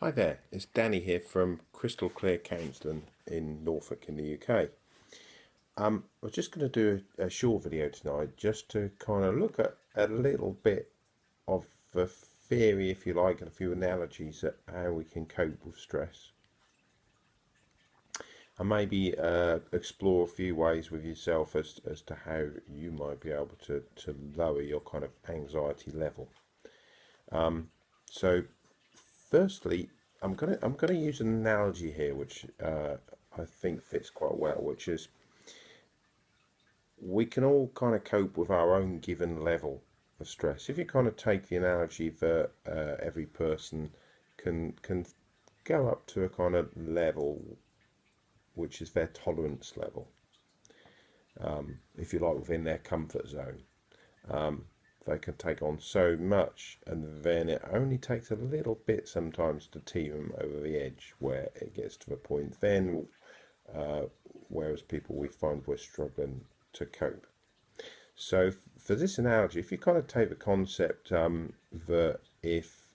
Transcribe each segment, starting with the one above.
Hi there, it's Danny here from Crystal Clear Counselling in Norfolk in the UK. I was just going to do a short video tonight just to kind of look at a little bit of the theory, if you like, and a few analogies at how we can cope with stress. And maybe explore a few ways with yourself as to how you might be able to lower your kind of anxiety level. So firstly, I'm gonna use an analogy here, which I think fits quite well, which is we can all kind of cope with our own given level of stress. If you kind of take the analogy that every person can go up to a kind of level which is their tolerance level, if you like, within their comfort zone. They can take on so much, and then it only takes a little bit sometimes to tee them over the edge where it gets to the point then, whereas people we find we're struggling to cope. So for this analogy, if you kind of take the concept that if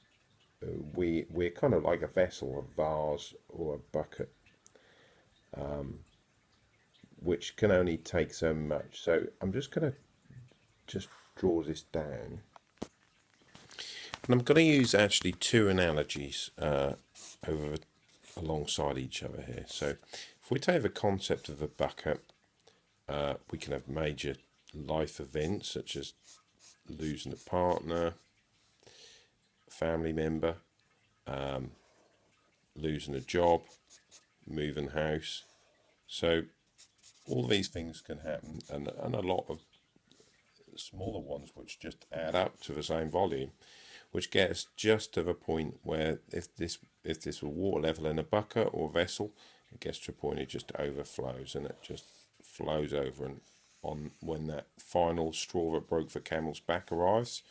we're kind of like a vessel, a vase or a bucket, which can only take so much. So I'm just going to draw this down. And I'm going to use actually two analogies alongside each other here. So if we take the concept of a bucket, we can have major life events such as losing a partner, a family member, losing a job, moving house. So all these things can happen, and a lot of smaller ones which just add up to the same volume, which gets just to the point where if this were water level in a bucket or vessel, it gets to a point it just overflows, and it just flows over, and on when that final straw that broke the camel's back arrives,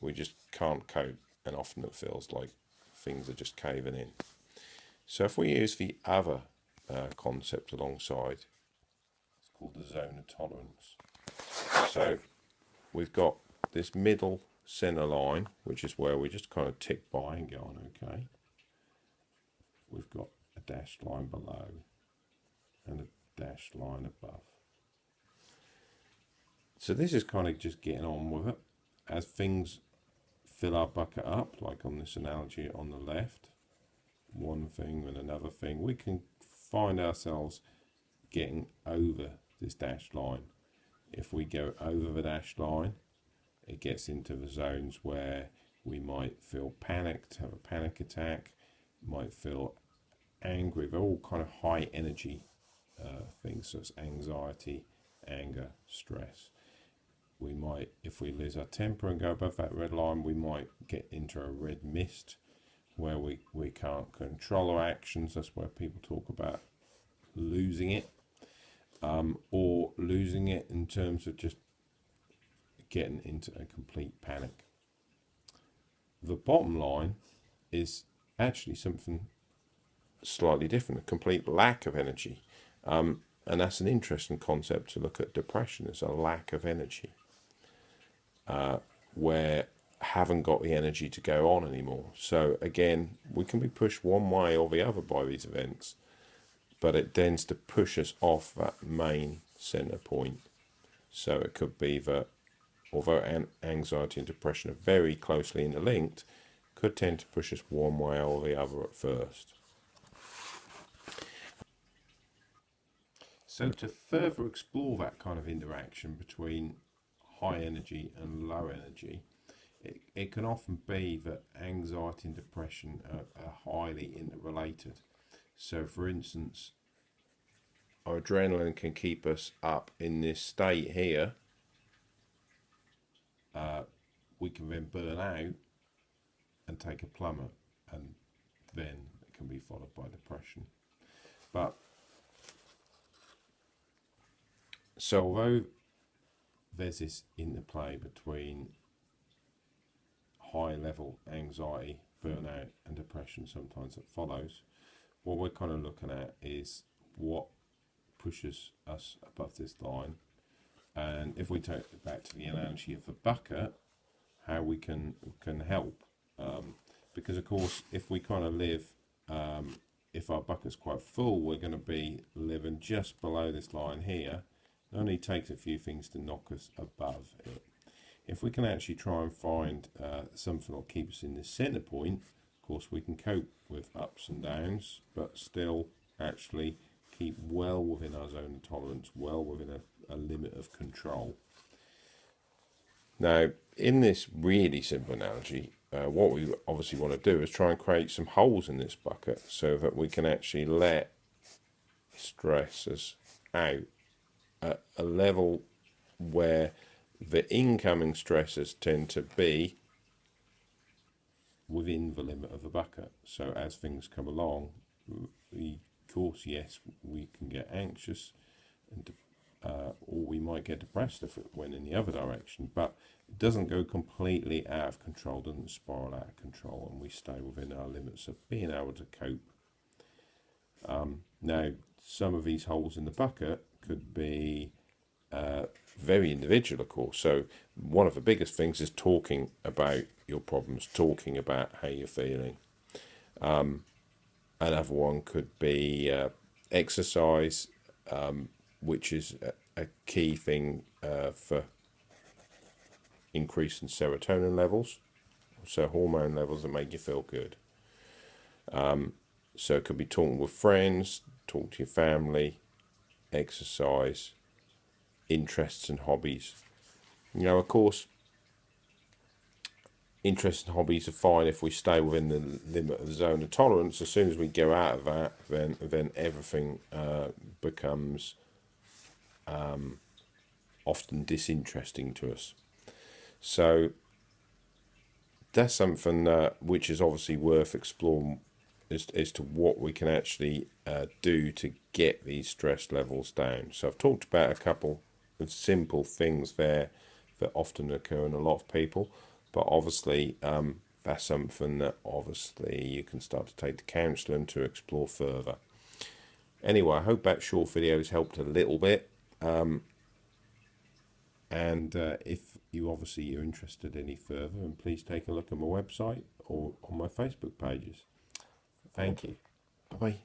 we just can't cope, and often it feels like things are just caving in. So if we use the other concept alongside, it's called the zone of tolerance. So we've got this middle center line, which is where we just kind of tick by and go on, okay. We've got a dashed line below and a dashed line above. So this is kind of just getting on with it. As things fill our bucket up, like on this analogy on the left, one thing and another thing, we can find ourselves getting over this dashed line. If we go over the dashed line, it gets into the zones where we might feel panicked, have a panic attack, might feel angry. They're all kind of high energy things, so it's anxiety, anger, stress. We might, if we lose our temper and go above that red line, we might get into a red mist where we can't control our actions. That's where people talk about losing it, or losing it in terms of just getting into a complete panic. The bottom line is actually something slightly different, a complete lack of energy. And that's an interesting concept to look at depression as a lack of energy, where haven't got the energy to go on anymore. So again, we can be pushed one way or the other by these events, but it tends to push us off that main center point. So it could be that although anxiety and depression are very closely interlinked, could tend to push us one way or the other at first. So to further explore that kind of interaction between high energy and low energy, it can often be that anxiety and depression are highly interrelated. So for instance, our adrenaline can keep us up in this state here. We can then burn out and take a plummet, and then it can be followed by depression. But so although there's this interplay between high level anxiety, burnout and depression sometimes that follows, what we're kind of looking at is what pushes us above this line. And if we take it back to the analogy of the bucket, how we can help, because of course if we kind of live, if our bucket's quite full, we're going to be living just below this line here. It only takes a few things to knock us above it. If we can actually try and find something that keeps us in this centre point, of course we can cope with ups and downs, but still actually keep well within our zone of tolerance, well within a limit of control. Now, in this really simple analogy, what we obviously want to do is try and create some holes in this bucket so that we can actually let stresses out at a level where the incoming stresses tend to be within the limit of the bucket. So as things come along, of course, yes, we can get anxious, and or we might get depressed if it went in the other direction, but it doesn't go completely out of control, doesn't spiral out of control, and we stay within our limits of being able to cope. Now, some of these holes in the bucket could be very individual, of course. So one of the biggest things is talking about your problems, talking about how you're feeling. Another one could be exercise, which is a key thing for increasing serotonin levels, so hormone levels that make you feel good. So it could be talking with friends, talk to your family, exercise, interests and hobbies. You know, of course, interests and hobbies are fine if we stay within the limit of the zone of tolerance. As soon as we go out of that, then everything becomes often disinteresting to us. So that's something which is obviously worth exploring as to what we can actually do to get these stress levels down. So I've talked about a couple of simple things there that often occur in a lot of people, but obviously that's something that obviously you can start to take to counselling to explore further. Anyway, I hope that short video has helped a little bit. And if you obviously are interested any further, then please take a look at my website or on my Facebook pages. Thank you. Bye-bye.